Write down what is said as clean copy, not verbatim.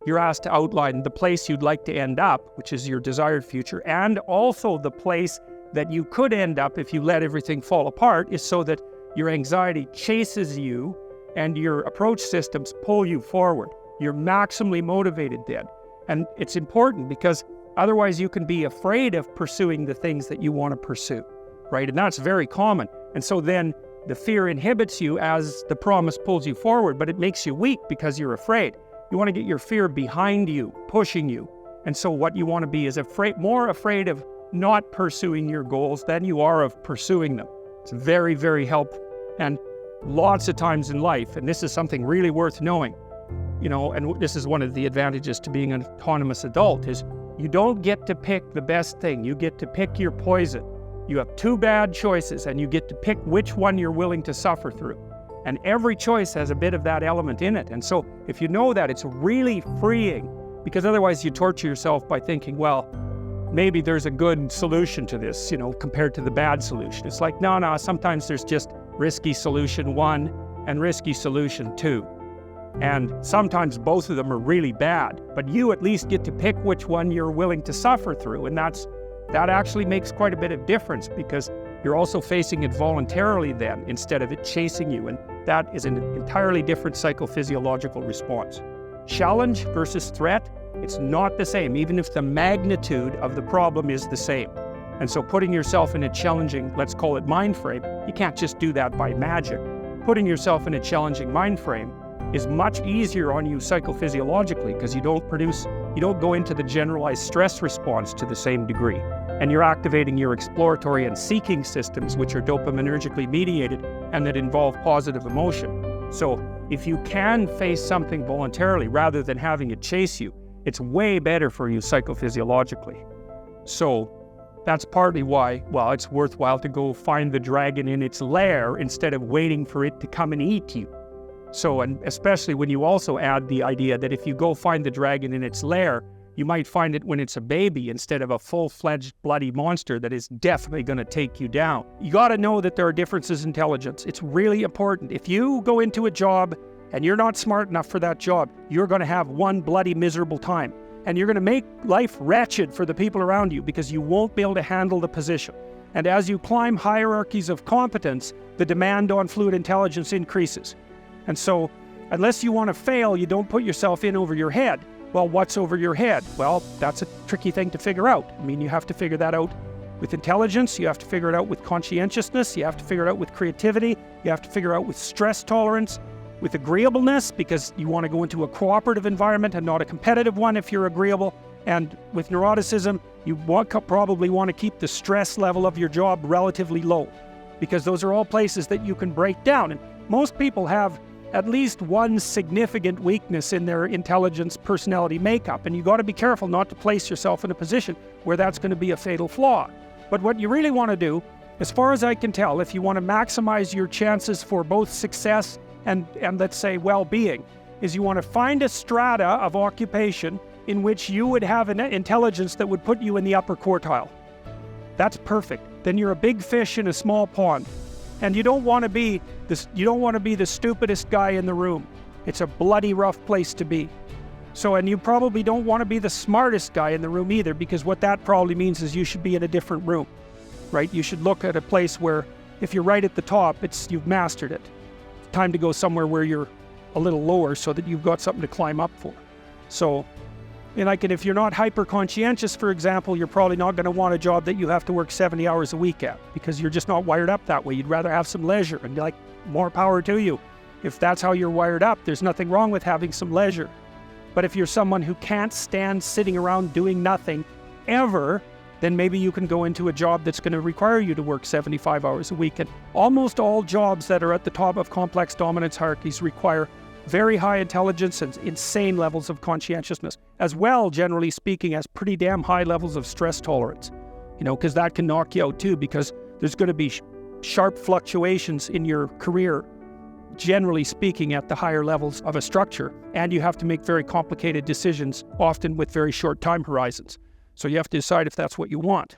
you're asked to outline the place you'd like to end up, which is your desired future, and also the place that you could end up if you let everything fall apart, is so that your anxiety chases you and your approach systems pull you forward. You're maximally motivated then. And it's important because otherwise you can be afraid of pursuing the things that you want to pursue, right? And that's very common. And so then the fear inhibits you as the promise pulls you forward, but it makes you weak because you're afraid. You want to get your fear behind you, pushing you. And so what you want to be is more afraid of not pursuing your goals than you are of pursuing them. It's very, very helpful. And lots of times in life, and this is something really worth knowing, and this is one of the advantages to being an autonomous adult, is you don't get to pick the best thing. You get to pick your poison. You have two bad choices, and you get to pick which one you're willing to suffer through. And every choice has a bit of that element in it. And so if you know that, it's really freeing, because otherwise you torture yourself by thinking, well, maybe there's a good solution to this, compared to the bad solution. It's like, no, sometimes there's just risky solution 1 and risky solution 2. And sometimes both of them are really bad, but you at least get to pick which one you're willing to suffer through. And that actually makes quite a bit of difference, because you're also facing it voluntarily then, instead of it chasing you. And that is an entirely different psychophysiological response. Challenge versus threat, it's not the same, even if the magnitude of the problem is the same. And so putting yourself in a challenging, let's call it mind frame, you can't just do that by magic. Putting yourself in a challenging mind frame is much easier on you psychophysiologically, because you don't go into the generalized stress response to the same degree. And you're activating your exploratory and seeking systems, which are dopaminergically mediated and that involve positive emotion. So if you can face something voluntarily rather than having it chase you, it's way better for you psychophysiologically. So that's partly why, it's worthwhile to go find the dragon in its lair instead of waiting for it to come and eat you. So, and especially when you also add the idea that if you go find the dragon in its lair, you might find it when it's a baby instead of a full-fledged bloody monster that is definitely going to take you down. You got to know that there are differences in intelligence. It's really important. If you go into a job and you're not smart enough for that job, you're going to have one bloody miserable time. And you're going to make life wretched for the people around you, because you won't be able to handle the position. And as you climb hierarchies of competence, the demand on fluid intelligence increases. And so, unless you want to fail, you don't put yourself in over your head. Well, what's over your head? Well, that's a tricky thing to figure out. You have to figure that out with intelligence, you have to figure it out with conscientiousness, you have to figure it out with creativity, you have to figure out with stress tolerance, with agreeableness, because you want to go into a cooperative environment and not a competitive one if you're agreeable. And with neuroticism, you probably want to keep the stress level of your job relatively low, because those are all places that you can break down. And most people have at least one significant weakness in their intelligence personality makeup, and you got to be careful not to place yourself in a position where that's going to be a fatal flaw. But what you really want to do, as far as I can tell, if you want to maximize your chances for both success and let's say well-being, is you want to find a strata of occupation in which you would have an intelligence that would put you in the upper quartile. That's perfect. Then you're a big fish in a small pond. And you don't want to be the stupidest guy in the room. It's a bloody rough place to be. So, and you probably don't want to be the smartest guy in the room either, because what that probably means is you should be in a different room, right? You should look at a place where if you're right at the top, you've mastered it. It's time to go somewhere where you're a little lower so that you've got something to climb up for. So, and if you're not hyper-conscientious, for example, you're probably not going to want a job that you have to work 70 hours a week at, because you're just not wired up that way. You'd rather have some leisure, and more power to you. If that's how you're wired up, there's nothing wrong with having some leisure. But if you're someone who can't stand sitting around doing nothing ever, then maybe you can go into a job that's going to require you to work 75 hours a week. And almost all jobs that are at the top of complex dominance hierarchies require very high intelligence and insane levels of conscientiousness, as well, generally speaking, as pretty damn high levels of stress tolerance, because that can knock you out too, because there's going to be sharp fluctuations in your career, generally speaking, at the higher levels of a structure, and you have to make very complicated decisions, often with very short time horizons. So you have to decide if that's what you want.